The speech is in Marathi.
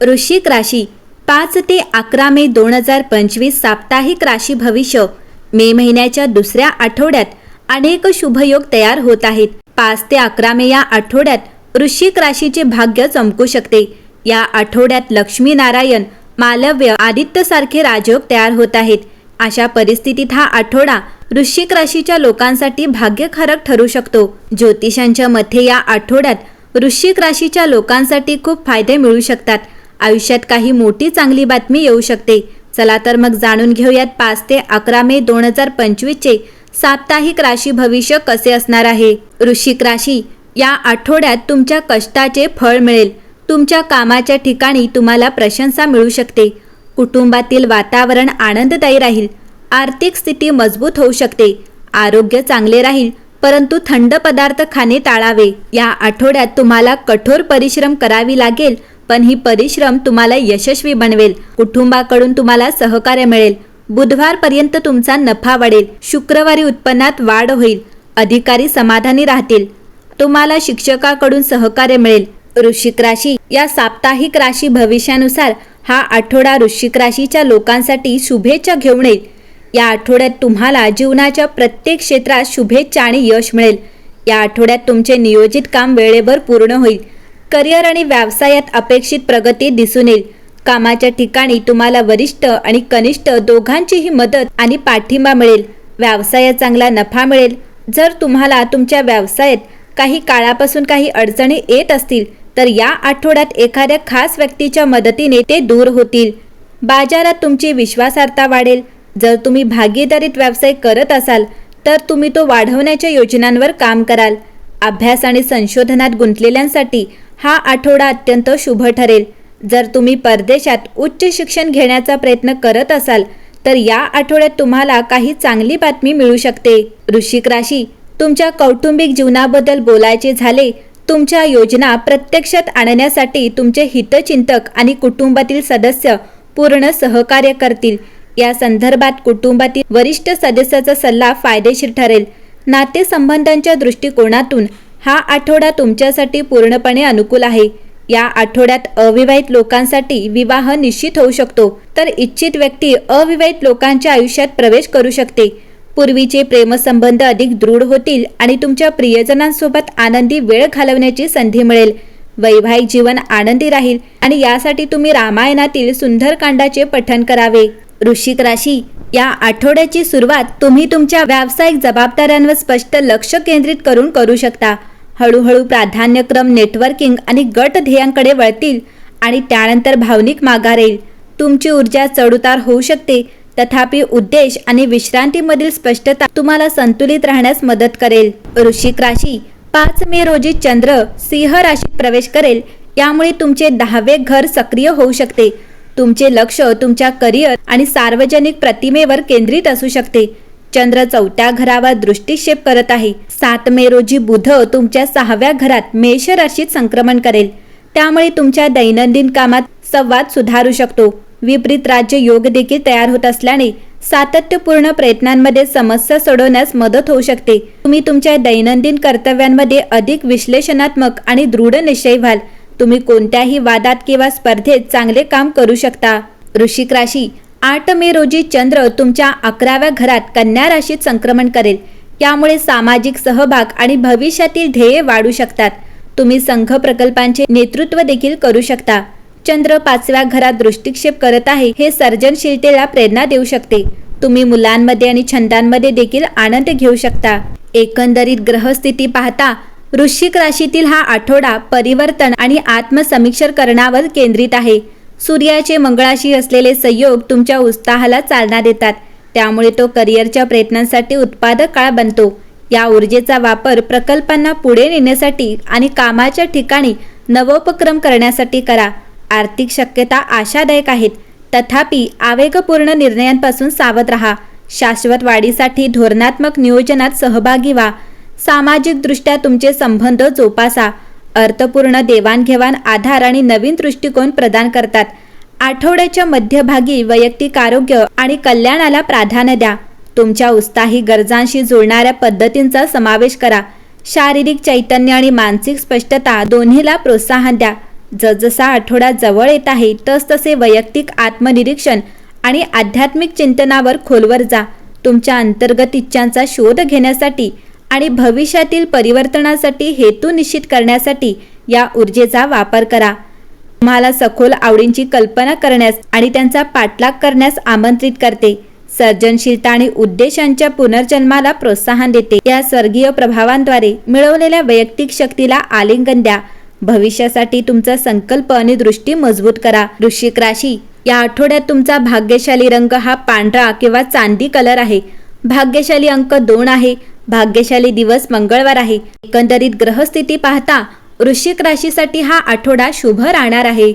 वृश्चिक राशी 5 ते 11 मे 2025 साप्ताहिक राशी भविष्य। मे महिन्याच्या दुसऱ्या आठवड्यात अनेक शुभयोग तयार होत आहेत। 5 ते 11 मे या आठवड्यात वृश्चिक राशीचे भाग्य चमकू शकते। या आठवड्यात लक्ष्मी नारायण, मालव्य, आदित्य सारखे राजयोग तयार होत आहेत। अशा परिस्थितीत हा आठवडा वृश्चिक राशीच्या लोकांसाठी भाग्यकारक ठरू शकतो। ज्योतिषांच्या मते या आठवड्यात वृश्चिक राशीच्या लोकांसाठी खूप फायदे मिळू शकतात। आयुष्यात काही मोठी चांगली बातमी येऊ शकते। चला तर मग जाणून घेऊयात 5 ते 11 मे 2025 चे साप्ताहिक राशी भविष्य कसे असणार आहे। वृश्चिक राशी, या आठवड्यात तुमच्या कष्टाचे फळ मिळेल। तुमच्या कामाच्या ठिकाणी तुम्हाला प्रशंसा मिळू शकते। कुटुंबातील वातावरण आनंददायी राहील। आर्थिक स्थिती मजबूत होऊ शकते। आरोग्य चांगले राहील, परंतु थंड पदार्थ खाणे टाळावे। या आठवड्यात तुम्हाला कठोर परिश्रम करावी लागेल, पण ही परिश्रम तुम्हाला यशस्वी बनवेल। कुटुंबाकडून तुम्हाला सहकार्य मिळेल। बुधवारपर्यंत तुमचा नफा वाढेल। शुक्रवारी उत्पन्नात वाढ होईल। अधिकारी समाधानी राहतील। तुम्हाला शिक्षकाकडून सहकार्य मिळेल। वृश्चिक राशी, या साप्ताहिक राशी भविष्यानुसार हा आठवडा वृश्चिक राशीच्या लोकांसाठी शुभेच्छा घेऊन येईल। या आठवड्यात तुम्हाला जीवनाच्या प्रत्येक क्षेत्रात शुभेच्छा आणि यश मिळेल। या आठवड्यात तुमचे नियोजित काम वेळेवर पूर्ण होईल। करिअर आणि व्यवसायात अपेक्षित प्रगती दिसून येईल। कामाच्या ठिकाणी तुम्हाला वरिष्ठ आणि कनिष्ठ दोघांचीही मदत आणि पाठिंबा मिळेल। व्यवसायात चांगला नफा मिळेल। जर तुम्हाला तुमच्या व्यवसायात काही काळापासून काही अडचणी येत असतील तर या आठवड्यात एखाद्या खास व्यक्तीच्या मदतीने ते दूर होतील। बाजारात तुमची विश्वासार्हता वाढेल। जर तुम्ही भागीदारीत व्यवसाय करत असाल तर तुम्ही तो वाढवण्याच्या योजनांवर काम कराल। अभ्यास आणि संशोधनात गुंतलेल्यांसाठी हा आठवडा अत्यंत शुभ ठरेल। जर तुम्ही परदेशात उच्च शिक्षण घेण्याचा प्रयत्न करत असाल तर या आठवड्यात तुम्हाला काही चांगली बातमी मिळू शकते। वृश्चिक राशी, तुमच्या कौटुंबिक जीवनाबद्दल बोलायचे झाले, तुमच्या योजना प्रत्यक्षात आणण्यासाठी तुमचे हितचिंतक आणि कुटुंबातील सदस्य पूर्ण सहकार्य करतील। या संदर्भात कुटुंबातील वरिष्ठ सदस्याचा सल्ला फायदेशीर ठरेल। नातेसंबंधांच्या दृष्टिकोनातून हा आठवडा तुमच्यासाठी पूर्णपणे अनुकूल आहे। या आठवड्यात अविवाहित लोकांसाठी विवाह निश्चित होऊ शकतो, तर इच्छित व्यक्ती अविवाहित लोकांच्या आयुष्यात प्रवेश करू शकते। पूर्वीचे प्रेमसंबंध अधिक दृढ होतील आणि तुमच्या प्रियजनांसोबत आनंदी वेळ घालवण्याची संधी मिळेल। वैवाहिक जीवन आनंदी राहील आणि यासाठी तुम्ही रामायणातील सुंदरकांडाचे पठण करावे। वृश्चिक राशी, या आठवड्याची सुरुवात तुम्ही तुमच्या व्यावसायिक जबाबदाऱ्यांवर स्पष्ट लक्ष केंद्रित करून करू शकता। हळूहळू प्राधान्यक्रम नेटवर्किंग आणि गट ध्येयांकडे वळतील आणि त्यानंतर भावनिक माघार येईल। तुमची ऊर्जा चढउतार होऊ शकते, तथापि उद्देश आणि विश्रांतीमधील स्पष्टता तुम्हाला संतुलित राहण्यास मदत करेल। वृश्चिक राशी, 5 मे रोजी चंद्र सिंह राशीत प्रवेश करेल। यामुळे तुमचे 10वे घर सक्रिय होऊ शकते। तुमचे लक्ष तुमच्या करिअर आणि सार्वजनिक प्रतिमेवर केंद्रित असू शकते। चंद्र 4थ्या घरावर दृष्टिक्षेप करत आहे। 7 मे रोजी बुध तुमच्या 6व्या घरात मेष राशीत संक्रमण करेल। त्यामुळे तुमच्या दैनंदिन कामात संवाद सुधारू शकतो। विपरीत राज्य योग देखील तयार होत असल्याने सातत्यपूर्ण प्रयत्नांमध्ये समस्या सोडवण्यास मदत होऊ शकते। तुम्ही तुमच्या दैनंदिन कर्तव्यांमध्ये अधिक विश्लेषणात्मक आणि दृढ निश्चयी व्हाल। तुम्ही कोणत्याही वादात किंवा स्पर्धेत चांगले काम करू शकता। वृश्चिक राशी, 8 मे रोजी चंद्र तुमच्या 11व्या घरात कन्या राशीत संक्रमण करेल। यामुळे सामाजिक सहभाग आणि भविष्यातील ध्येय वाढू शकतात। तुम्ही संघ प्रकल्पांचे नेतृत्व देखील करू शकता। चंद्र 5व्या घरात दृष्टिक्षेप करत आहे, हे सर्जनशीलतेला प्रेरणा देऊ शकते। तुम्ही मुलांमध्ये आणि छंदांमध्ये देखील आनंद घेऊ शकता। एकंदरीत ग्रहस्थिती पाहता वृश्चिक राशीतील हा आठवडा परिवर्तन आणि आत्मसमीक्षण केंद्रित आहे। सूर्याचे मंगळाशी असलेले संयोग तुमच्या उत्साहाला चालना देतात, त्यामुळे तो करिअरच्या प्रयत्नांसाठी उत्पादक काळ बनतो। या ऊर्जेचा वापर प्रकल्पांना पुढे नेण्यासाठी आणि कामाच्या ठिकाणी नवोपक्रम करण्यासाठी करा। आर्थिक शक्यता आशादायक आहेत, तथापि आवेगपूर्ण निर्णयांपासून सावध राहा। शाश्वत वाढीसाठी धोरणात्मक नियोजनात सहभागी व्हा। सामाजिकदृष्ट्या तुमचे संबंध जोपासा। अर्थपूर्ण देवाणघेवाण आधार आणि नवीन दृष्टिकोन प्रदान करतात। आठवड्याच्या मध्यभागी वैयक्तिक आरोग्य आणि कल्याणाला प्राधान्य द्या। तुमच्या उत्साही गरजांशी जुळणाऱ्या पद्धतींचा समावेश करा। शारीरिक चैतन्य आणि मानसिक स्पष्टता दोन्हीला प्रोत्साहन द्या। जसजसा आठवडा जवळ येत आहे तसतसे वैयक्तिक आत्मनिरीक्षण आणि आध्यात्मिक चिंतनावर खोलवर जा. तुमच्या अंतर्गत इच्छांचा शोध घेण्यासाठी आणि भविष्यातील परिवर्तनासाठी हेतू निश्चित करण्यासाठी या ऊर्जेचा वापर करा. तुम्हाला सखोल आवडींची कल्पना करण्यास आणि त्यांचा पाठलाग करण्यास आमंत्रित करते. सर्जनशीलता आणि उद्देशांच्या पुनर्जन्माला प्रोत्साहन देते. या स्वर्गीय प्रभावांद्वारे मिळवलेल्या वैयक्तिक शक्तीला आलिंगन द्या. भविष्यासाठी तुमचा संकल्प आणि दृष्टी मजबूत करा. वृश्चिक राशी, या आठवड्यात तुमचा भाग्यशाली रंग हा पांढरा किंवा चांदी कलर आहे. भाग्यशाली अंक 2 आहे. भाग्यशाली दिवस मंगळवार आहे. एकंदरीत ग्रहस्थिती पाहता वृश्चिक राशीसाठी हा आठवडा शुभ राहणार आहे.